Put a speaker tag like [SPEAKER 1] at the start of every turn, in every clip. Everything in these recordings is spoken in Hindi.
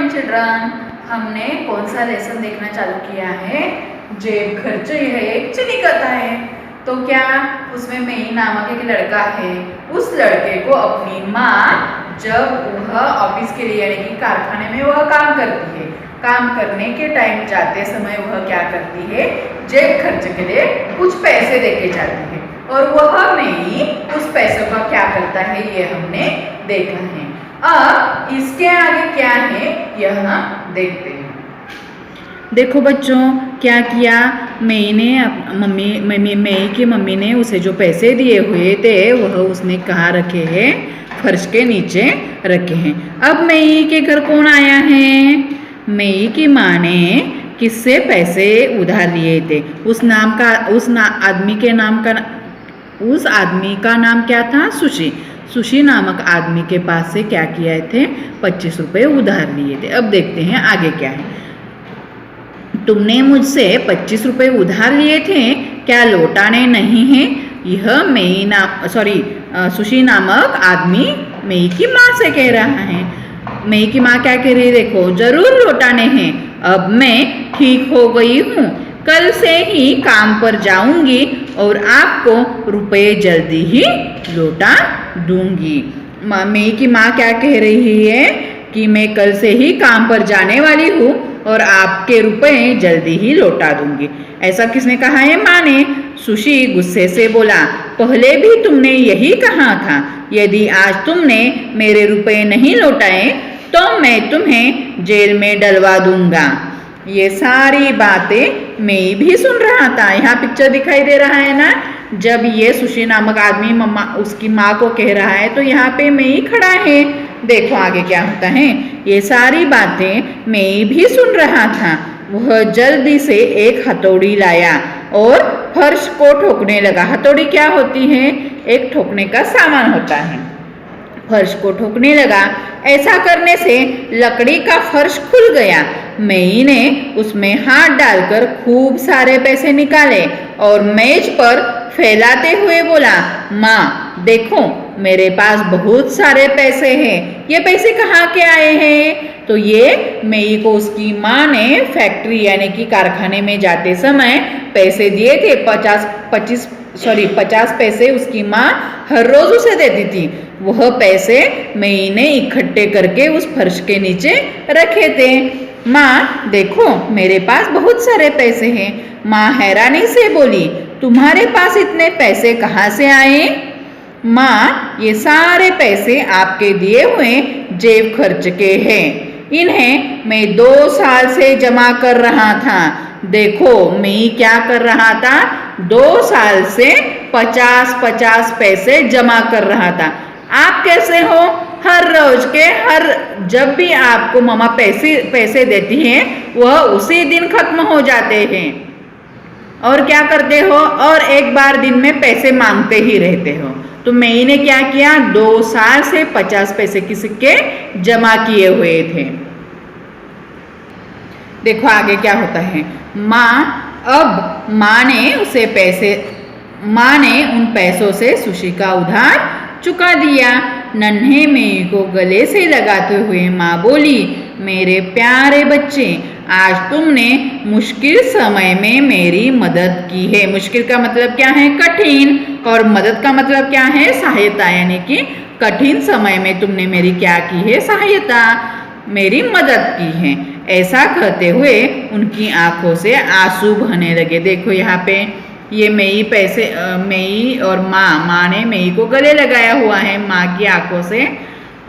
[SPEAKER 1] Morning children. हमने कौन सा लेसन देखना चालू किया है? जेब खर्च। यह एक चीनी कथा है। तो क्या उसमें मेई नामक एक लड़का है। उस लड़के को अपनी माँ जब वह ऑफिस के लिए यानी कि कारखाने में वह काम करती है, काम करने के टाइम जाते समय वह क्या करती है, जेब खर्च के लिए कुछ पैसे देके जाती है और वह मेई उस पैसों का क्या करता है ये हमने देखा है। अब इसके आगे क्या है यह हम देखते हैं। देखो बच्चों, क्या किया मेई ने, मेई की मम्मी ने उसे जो पैसे दिए हुए थे वह उसने कहाँ रखे हैं? फर्श के नीचे रखे हैं। अब मेई के घर कौन आया है? मेई की माँ ने किससे पैसे उधार लिए थे? उस आदमी का नाम क्या था? सुशी नामक आदमी के पास से क्या किए थे? 25 रुपये उधार लिए थे। अब देखते हैं आगे क्या है। तुमने मुझसे 25 रुपये उधार लिए थे, क्या लौटाने नहीं हैं? यह सुशी नामक आदमी मेई की माँ से कह रहा है। मेई की माँ क्या कह रही है? देखो, जरूर लौटाने हैं। अब मैं ठीक हो गई हूँ, कल से ही काम पर जाऊंगी और आपको रुपए जल्दी ही लौटा दूंगी। मेई की माँ क्या कह रही है कि मैं कल से ही काम पर जाने वाली हूँ और आपके रुपए जल्दी ही लौटा दूंगी। ऐसा किसने कहा है? माँ ने। सुशी गुस्से से बोला, पहले भी तुमने यही कहा था, यदि आज तुमने मेरे रुपए नहीं लौटाए तो मैं तुम्हें जेल में डलवा दूंगा। ये सारी बातें मेई भी सुन रहा था। यहाँ पिक्चर दिखाई दे रहा है ना, जब ये सुशी नामक आदमी उसकी माँ को कह रहा है तो यहाँ पे मेई खड़ा है। देखो आगे क्या होता है। ये सारी बातें मेई भी सुन रहा था। वह जल्दी से एक हथौड़ी लाया और फर्श को ठोकने लगा। हथौड़ी क्या होती है? एक ठोकने का सामान होता है। फर्श को ठोकने लगा। ऐसा करने से लकड़ी का फर्श खुल गया। मेई ने उसमें हाथ डालकर खूब सारे पैसे निकाले और मेज पर फैलाते हुए बोला, माँ देखो, मेरे पास बहुत सारे पैसे हैं। ये पैसे कहाँ के आए हैं? तो ये मेई को उसकी माँ ने फैक्ट्री यानी कि कारखाने में जाते समय पैसे दिए थे। 50 पैसे उसकी माँ हर रोज उसे देती थी। वह पैसे मेई ने इकट्ठे करके उस फर्श के नीचे रखे थे। माँ देखो, मेरे पास बहुत सारे पैसे हैं। माँ हैरानी से बोली, तुम्हारे पास इतने पैसे कहाँ से आए? माँ, ये सारे पैसे आपके दिए हुए जेब खर्च के हैं। इन्हें मैं 2 साल से जमा कर रहा था। देखो, मैं क्या कर रहा था? 2 साल से 50 पैसे जमा कर रहा था। आप कैसे हो? हर रोज के जब भी आपको मामा पैसे देती हैं वह उसी दिन खत्म हो जाते हैं। और क्या करते हो? और एक बार दिन में पैसे मांगते ही रहते हो। तो मेई ने क्या किया? 2 साल से 50 पैसे के सिक्के जमा किए हुए थे। देखो आगे क्या होता है। माँ ने उन पैसों से सुशी का उधार चुका दिया। नन्हे मेई को गले से लगाते हुए माँ बोली, मेरे प्यारे बच्चे, आज तुमने मुश्किल समय में मेरी मदद की है। मुश्किल का मतलब क्या है? कठिन। और मदद का मतलब क्या है? सहायता। यानी कि कठिन समय में तुमने मेरी क्या की है? सहायता, मेरी मदद की है। ऐसा कहते हुए उनकी आंखों से आंसू बहने लगे। देखो यहाँ पे ये मेई और माँ ने मेई को गले लगाया हुआ है। माँ की आंखों से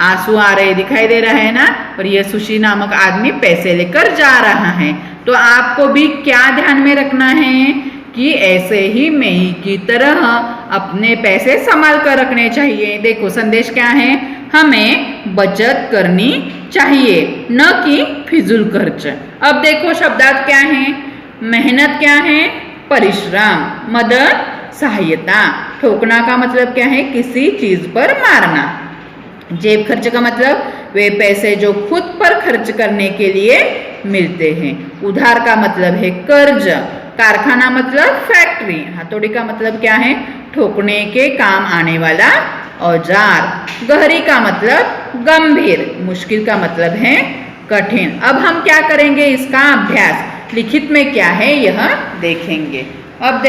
[SPEAKER 1] आंसू आ रहे दिखाई दे रहा है ना। और ये सुशी नामक आदमी पैसे लेकर जा रहा है। तो आपको भी क्या ध्यान में रखना है कि ऐसे ही मेई की तरह अपने पैसे संभाल कर रखने चाहिए। देखो संदेश क्या है? हमें बचत करनी चाहिए, न कि फिजूल खर्च। अब देखो शब्दार्थ क्या है? मेहनत क्या है? परिश्रम। मदद, सहायता। ठोकना का मतलब क्या है? किसी चीज पर मारना। जेब खर्च का मतलब वे पैसे जो खुद पर खर्च करने के लिए मिलते हैं। उधार का मतलब है कर्ज। कारखाना मतलब फैक्ट्री। हथौड़ी का मतलब क्या है? ठोकने के काम आने वाला औजार। गहरी का मतलब गंभीर। मुश्किल का मतलब है कठिन। अब हम क्या करेंगे, इसका अभ्यास लिखित में क्या है यह देखेंगे। अब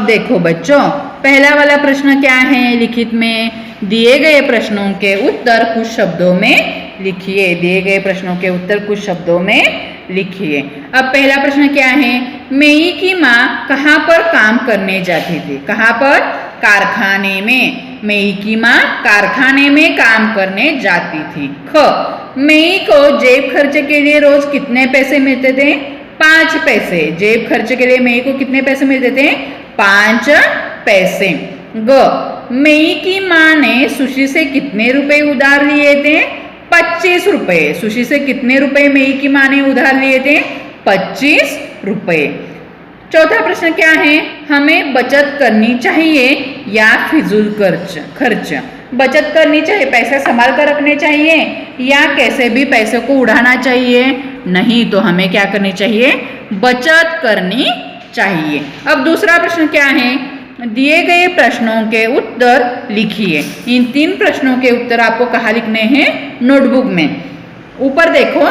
[SPEAKER 1] देखो बच्चों, पहला वाला प्रश्न क्या है, लिखित में दिए गए प्रश्नों के उत्तर कुछ शब्दों में लिखिए। दिए गए प्रश्नों के उत्तर कुछ शब्दों में लिखिए। अब पहला प्रश्न क्या है, मेई की माँ कहाँ पर काम करने जाती थी? कहाँ पर? कारखाने में। मेई की माँ कारखाने में काम करने जाती थी। ख, मेई को जेब खर्च के लिए रोज कितने पैसे मिलते थे? 5 पैसे। जेब खर्च के लिए मेई को कितने पैसे मिलते थे? 5 पैसे। ग, मेई की माँ ने सुशी से कितने रुपए उधार लिए थे? 25 रुपए। सुशी से कितने रुपए मेई की माँ ने उधार लिए थे? 25 रुपए। चौथा प्रश्न क्या है, हमें बचत करनी चाहिए या फिजूल खर्च? बचत करनी चाहिए, पैसे संभाल कर रखने चाहिए, या कैसे भी पैसे को उड़ाना चाहिए? नहीं, तो हमें क्या करनी चाहिए? बचत करनी चाहिए। अब दूसरा प्रश्न क्या है, दिए गए प्रश्नों के उत्तर लिखिए। इन 3 प्रश्नों के उत्तर आपको कहाँ लिखने हैं? नोटबुक में। ऊपर देखो,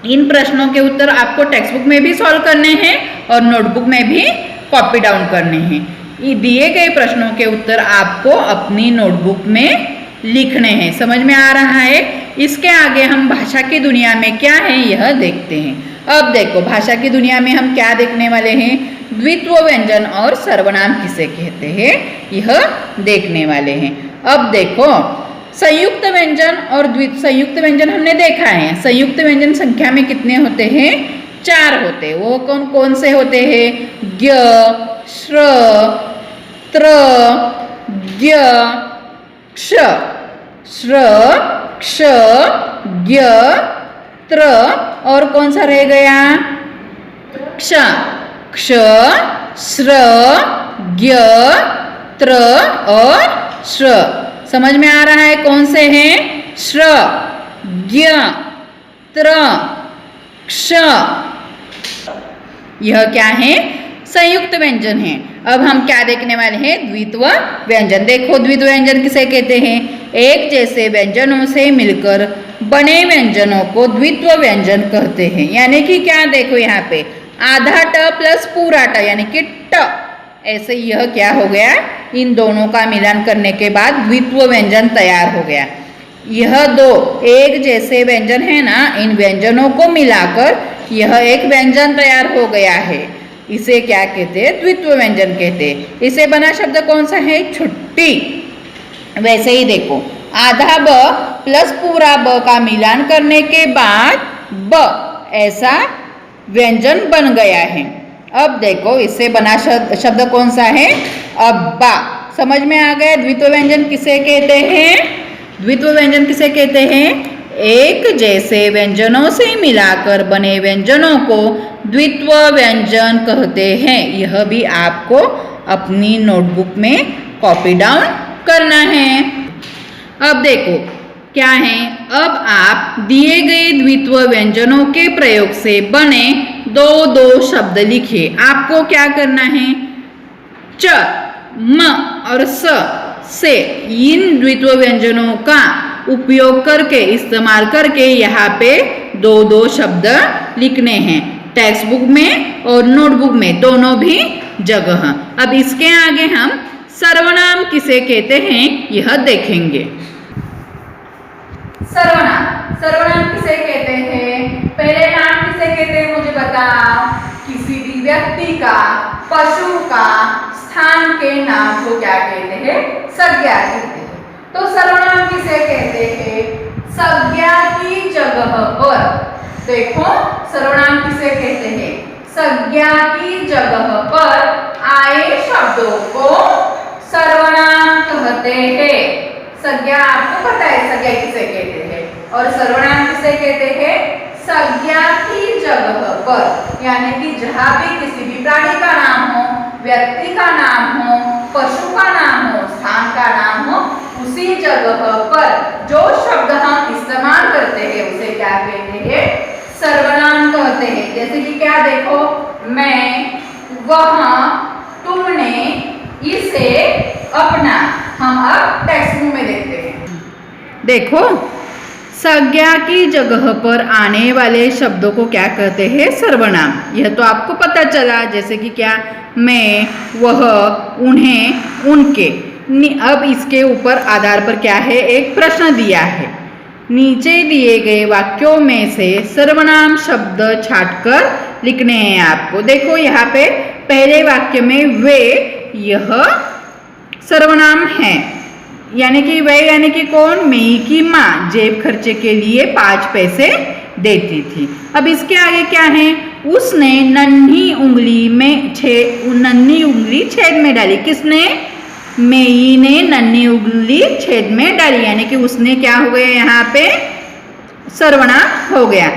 [SPEAKER 1] इन प्रश्नों के उत्तर आपको टेक्स्ट बुक में भी सॉल्व करने हैं और नोटबुक में भी कॉपी डाउन करने हैं। दिए गए प्रश्नों के उत्तर आपको अपनी नोटबुक में लिखने हैं। समझ में आ रहा है? इसके आगे हम भाषा की दुनिया में क्या है यह देखते हैं। अब देखो, भाषा की दुनिया में हम क्या देखने वाले हैं, द्वित्व व्यंजन और सर्वनाम किसे कहते हैं यह देखने वाले हैं। अब देखो, संयुक्त व्यंजन और संयुक्त व्यंजन हमने देखा है। संयुक्त व्यंजन संख्या में कितने होते हैं? 4 होते हैं। वो कौन कौन से होते हैं? ज्ञ, श्र, त्र, ज्ञ, क्ष। श्र, क्ष, ज्ञ, त्र, और कौन सा रह गया? क्ष। क्ष, श्र, ज्ञ, त्र और श्र। समझ में आ रहा है कौन से हैं? श्र, ज्ञ, त्र, क्ष। यह क्या है? संयुक्त व्यंजन है। अब हम क्या देखने वाले हैं? द्वित्व व्यंजन। देखो, द्वित्व व्यंजन किसे कहते हैं? एक जैसे व्यंजनों से मिलकर बने व्यंजनों को द्वित्व व्यंजन कहते हैं। यानी कि क्या, देखो यहाँ पे आधा ट प्लस पूरा ट यानी कि ट, ऐसे यह क्या हो गया? इन दोनों का मिलान करने के बाद द्वित्व व्यंजन तैयार हो गया। यह दो एक जैसे व्यंजन है ना, इन व्यंजनों को मिलाकर यह एक व्यंजन तैयार हो गया है। इसे क्या कहते हैं? द्वित्व व्यंजन कहते हैं। इसे बना शब्द कौन सा है? छुट्टी। वैसे ही देखो, आधा ब प्लस पूरा ब का मिलान करने के बाद ब ऐसा व्यंजन बन गया है। अब देखो, इससे बना शब्द कौन सा है? अब्बा। समझ में आ गया द्वित्व व्यंजन किसे कहते हैं? द्वित्व व्यंजन किसे कहते हैं? एक जैसे व्यंजनों से मिलाकर बने व्यंजनों को द्वित्व व्यंजन कहते हैं। यह भी आपको अपनी नोटबुक में कॉपी डाउन करना है। अब देखो क्या है, अब आप दिए गए द्वित्व व्यंजनों के प्रयोग से बने दो शब्द लिखिए। आपको क्या करना है? च, म और स से इन द्वित्व व्यंजनों का उपयोग करके, इस्तेमाल करके यहाँ पे दो शब्द लिखने हैं, टेक्स्ट बुक में और नोटबुक में, दोनों भी जगह। अब इसके आगे हम सर्वनाम किसे कहते हैं यह देखेंगे। सर्वनाम किसे कहते हैं? पहले नाम किसे कहते हैं मुझे बताओ। किसी भी व्यक्ति का, पशु का, स्थान के नाम को क्या कहते हैं? संज्ञा कहते हैं। तो सर्वनाम किसे कहते हैं? संज्ञा की जगह पर। देखो, सर्वनाम किसे कहते हैं? संज्ञा की जगह पर आए शब्दों को सर्वनाम कहते हैं। संज्ञा आपको पता है संज्ञा किसे कहते हैं, और सर्वनाम किसे कहते हैं? संज्ञा की जगह पर, यानी कि जहां भी किसी भी प्राणी का नाम हो, व्यक्ति का नाम हो, पशु का नाम हो, स्थान का नाम हो, उसी जगह पर जो शब्द हम इस्तेमाल करते हैं उसे क्या कहते हैं? सर्वनाम कहते हैं। जैसे कि क्या, देखो, मैं, वह, तुमने, इसे, अपना। हम अब टेक्स्ट बुक में देखो, संज्ञा की जगह पर आने वाले शब्दों को क्या कहते हैं? सर्वनाम। यह तो आपको पता चला, जैसे कि क्या? मैं, वह, उन्हें, उनके। अब इसके ऊपर आधार पर क्या है? एक प्रश्न दिया है। नीचे दिए गए वाक्यों में से सर्वनाम शब्द छांटकर लिखने हैं आपको। देखो यहाँ पे पहले वाक्य में वे, यह सर्वनाम है, यानी कि वे यानी कि कौन? मेई की माँ जेब खर्चे के लिए 5 पैसे देती थी। अब इसके आगे क्या है? उसने नन्ही उंगली छेद में डाली। किसने? मेई ने नन्ही उंगली छेद में डाली, यानी कि उसने क्या हो गया? यहाँ पे सर्वनाम हो गया।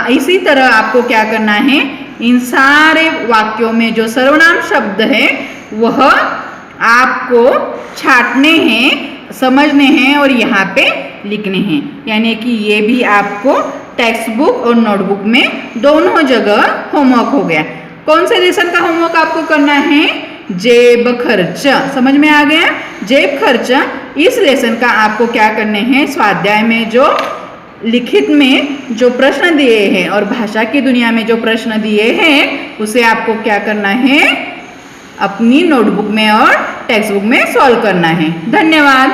[SPEAKER 1] इसी तरह आपको क्या करना है? इन सारे वाक्यों में जो सर्वनाम शब्द है वह आपको छांटने हैं, समझने हैं और यहाँ पे लिखने हैं। यानी कि ये भी आपको टेक्स्ट बुक और नोटबुक में दोनों जगह होमवर्क हो गया। कौन से लेसन का होमवर्क आपको करना है? जेब खर्च। समझ में आ गया? जेब खर्च। इस लेसन का आपको क्या करने हैं? स्वाध्याय में जो लिखित में जो प्रश्न दिए हैं और भाषा की दुनिया में जो प्रश्न दिए हैं उसे आपको क्या करना है? अपनी नोटबुक में और टेक्स्ट बुक में सॉल्व करना है। धन्यवाद।